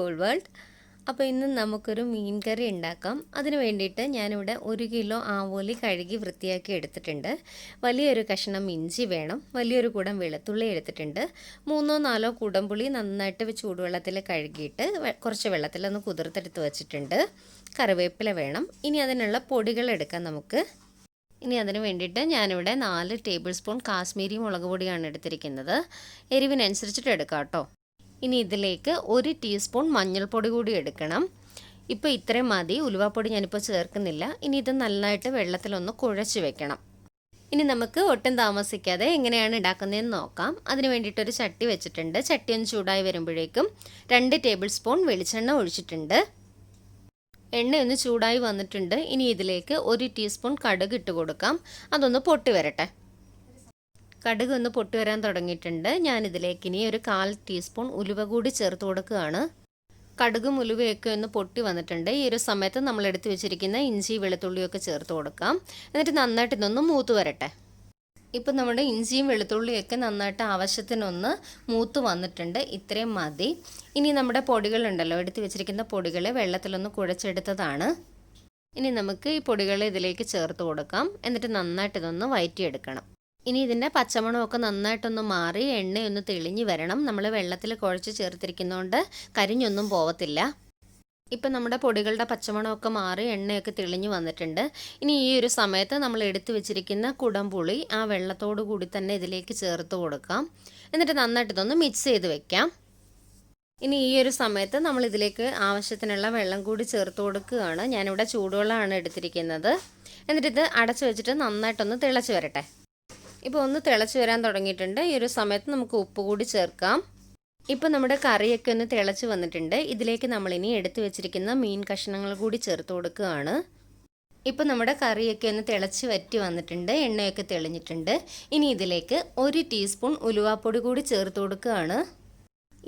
Whole world. അപ്പോൾ ഇന്ന് നമുക്കൊരു മീൻ കറി ഉണ്ടാക്കാം. അതിന് വേണ്ടിയിട്ട് ഞാനിവിടെ 1 കിലോ ആവോലി കഴുകി വൃത്തിയാക്കി എടുത്തിട്ടുണ്ട്. വലിയൊരു കഷ്ണം ഇഞ്ചി വേണം. വലിയൊരു കൂടം വെളുത്തുള്ളി എടുത്തിട്ടുണ്ട്. 3-4 കുടംപുളി നന്നായിട്ട് ചൂടുവെള്ളത്തിൽ കഴുകിയിട്ട് കുറച്ച് വെള്ളത്തിലൊന്ന് കുതിർത്തെടുത്ത് വെച്ചിട്ടുണ്ട്. കറിവേപ്പില വേണം. ഇനി അതിനുള്ള പൊടികൾ എടുക്കാം നമുക്ക്. ഇനി അതിന് വേണ്ടിയിട്ട് ഞാനിവിടെ 4 ടേബിൾ സ്പൂൺ കാശ്മീരി മുളക് പൊടിയാണ് എടുത്തിരിക്കുന്നത്. എരിവിനനുസരിച്ചിട്ട് എടുക്കാം കേട്ടോ. ഇനി ഇതിലേക്ക് 1 ടീസ്പൂൺ മഞ്ഞൾപ്പൊടി കൂടി എടുക്കണം. ഇപ്പോൾ ഇത്രയും മതി. ഉലുവാപ്പൊടി ഞാനിപ്പോൾ ചേർക്കുന്നില്ല. ഇനി ഇത് നന്നായിട്ട് വെള്ളത്തിലൊന്ന് കുഴച്ച് വെക്കണം. ഇനി നമുക്ക് ഒട്ടും താമസിക്കാതെ എങ്ങനെയാണ് ഉണ്ടാക്കുന്നതെന്ന് നോക്കാം. അതിന് വേണ്ടിയിട്ടൊരു ചട്ടി വെച്ചിട്ടുണ്ട്. ചട്ടി ഒന്ന് ചൂടായി വരുമ്പോഴേക്കും 2 ടേബിൾ സ്പൂൺ വെളിച്ചെണ്ണ ഒഴിച്ചിട്ടുണ്ട്. എണ്ണ ഒന്ന് ചൂടായി വന്നിട്ടുണ്ട്. ഇനി ഇതിലേക്ക് 1 ടീസ്പൂൺ കടുക് ഇട്ട് കൊടുക്കാം. അതൊന്ന് പൊട്ടി വരട്ടെ. കടുക് ഒന്ന് പൊട്ടി വരാൻ തുടങ്ങിയിട്ടുണ്ട്. ഞാനിതിലേക്ക് ഇനി ഒരു 1/4 ടീസ്പൂൺ ഉലുവ കൂടി ചേർത്ത് കൊടുക്കുകയാണ്. കടുകും ഉലുവയൊക്കെ ഒന്ന് പൊട്ടി വന്നിട്ടുണ്ട്. ഈ ഒരു സമയത്ത് നമ്മൾ എടുത്തു വെച്ചിരിക്കുന്ന ഇഞ്ചി വെളുത്തുള്ളിയൊക്കെ ചേർത്ത് കൊടുക്കാം. എന്നിട്ട് നന്നായിട്ട് ഇതൊന്ന് മൂത്ത് വരട്ടെ. ഇപ്പം നമ്മുടെ ഇഞ്ചിയും വെളുത്തുള്ളിയൊക്കെ നന്നായിട്ട് ആവശ്യത്തിനൊന്ന് മൂത്ത് വന്നിട്ടുണ്ട്. ഇത്രയും മതി. ഇനി നമ്മുടെ പൊടികളുണ്ടല്ലോ, എടുത്തു വെച്ചിരിക്കുന്ന പൊടികൾ വെള്ളത്തിലൊന്ന് കുഴച്ചെടുത്തതാണ്. ഇനി നമുക്ക് ഈ പൊടികൾ ഇതിലേക്ക് ചേർത്ത് കൊടുക്കാം. എന്നിട്ട് നന്നായിട്ട് ഇതൊന്ന് വഴറ്റിയെടുക്കണം. ഇനി ഇതിൻ്റെ പച്ചമണമൊക്കെ നന്നായിട്ടൊന്ന് മാറി എണ്ണയൊന്ന് തെളിഞ്ഞ് വരണം. നമ്മൾ വെള്ളത്തിൽ കുഴച്ച് ചേർത്തിരിക്കുന്നതുകൊണ്ട് കരിഞ്ഞൊന്നും പോവത്തില്ല. ഇപ്പം നമ്മുടെ പൊടികളുടെ പച്ചമണമൊക്കെ മാറി എണ്ണയൊക്കെ തെളിഞ്ഞ് വന്നിട്ടുണ്ട്. ഇനി ഈ ഒരു സമയത്ത് നമ്മൾ എടുത്തു വെച്ചിരിക്കുന്ന കുടംപുളി ആ വെള്ളത്തോടു കൂടി തന്നെ ഇതിലേക്ക് ചേർത്ത് കൊടുക്കാം. എന്നിട്ട് നന്നായിട്ട് ഇതൊന്ന് മിക്സ് ചെയ്ത് വെക്കാം. ഇനി ഈ ഒരു സമയത്ത് നമ്മൾ ഇതിലേക്ക് ആവശ്യത്തിനുള്ള വെള്ളം കൂടി ചേർത്ത് കൊടുക്കുകയാണ്. ഞാനിവിടെ ചൂടുവെള്ളമാണ് എടുത്തിരിക്കുന്നത്. എന്നിട്ടിത് അടച്ചു വെച്ചിട്ട് നന്നായിട്ടൊന്ന് തിളച്ച് വരട്ടെ. ഇപ്പോൾ ഒന്ന് തിളച്ച് വരാൻ തുടങ്ങിയിട്ടുണ്ട്. ഈ ഒരു സമയത്ത് നമുക്ക് ഉപ്പ് കൂടി ചേർക്കാം. ഇപ്പോൾ നമ്മുടെ കറിയൊക്കെ ഒന്ന് തിളച്ച് വന്നിട്ടുണ്ട്. ഇതിലേക്ക് നമ്മളിനി എടുത്തു വെച്ചിരിക്കുന്ന മീൻ കഷ്ണങ്ങൾ കൂടി ചേർത്ത് കൊടുക്കുകയാണ്. ഇപ്പോൾ നമ്മുടെ കറിയൊക്കെ ഒന്ന് തിളച്ച് വറ്റി വന്നിട്ടുണ്ട്. എണ്ണയൊക്കെ തെളിഞ്ഞിട്ടുണ്ട്. ഇനി ഇതിലേക്ക് 1 ടീസ്പൂൺ ഉലുവാപ്പൊടി കൂടി ചേർത്ത് കൊടുക്കുകയാണ്.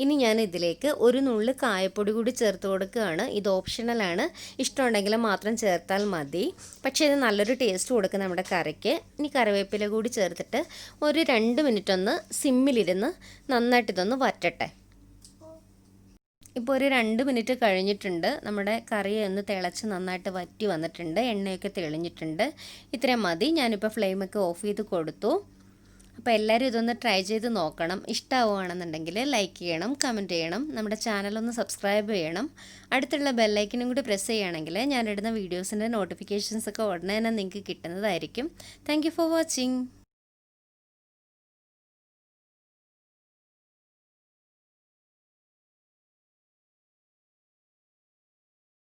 ഇനി ഞാൻ ഇതിലേക്ക് 1 നുള്ള് കായപ്പൊടി കൂടി ചേർത്ത് കൊടുക്കുകയാണ്. ഇത് ഓപ്ഷണലാണ്. ഇഷ്ടമുണ്ടെങ്കിൽ മാത്രം ചേർത്താൽ മതി. പക്ഷേ ഇത് നല്ലൊരു ടേസ്റ്റ് കൊടുക്കും നമ്മുടെ കറിക്ക്. ഇനി കറിവേപ്പില കൂടി ചേർത്തിട്ട് ഒരു 2 മിനിറ്റ് ഒന്ന് സിമ്മിലിരുന്ന് നന്നായിട്ട് ഇതൊന്ന് വറ്റട്ടെ. ഇപ്പോൾ ഒരു 2 മിനിറ്റ് കഴിഞ്ഞിട്ടുണ്ട്. നമ്മുടെ കറി ഒന്ന് തിളച്ച് നന്നായിട്ട് വറ്റി വന്നിട്ടുണ്ട്. എണ്ണയൊക്കെ തെളിഞ്ഞിട്ടുണ്ട്. ഇത്രയും മതി. ഞാനിപ്പോൾ ഫ്ലെയിമൊക്കെ ഓഫ് ചെയ്ത് കൊടുത്തു. അപ്പോൾ എല്ലാവരും ഇതൊന്ന് ട്രൈ ചെയ്ത് നോക്കണം. ഇഷ്ടമാവുകയാണെന്നുണ്ടെങ്കിൽ ലൈക്ക് ചെയ്യണം, കമൻറ്റ് ചെയ്യണം, നമ്മുടെ ചാനലൊന്ന് സബ്സ്ക്രൈബ് ചെയ്യണം. അടുത്തുള്ള ബെല്ലൈക്കനും കൂടി പ്രസ് ചെയ്യുകയാണെങ്കിൽ ഞാനിടുന്ന വീഡിയോസിൻ്റെ നോട്ടിഫിക്കേഷൻസൊക്കെ ഉടനെ തന്നെ നിങ്ങൾക്ക് കിട്ടുന്നതായിരിക്കും. Thank you for watching.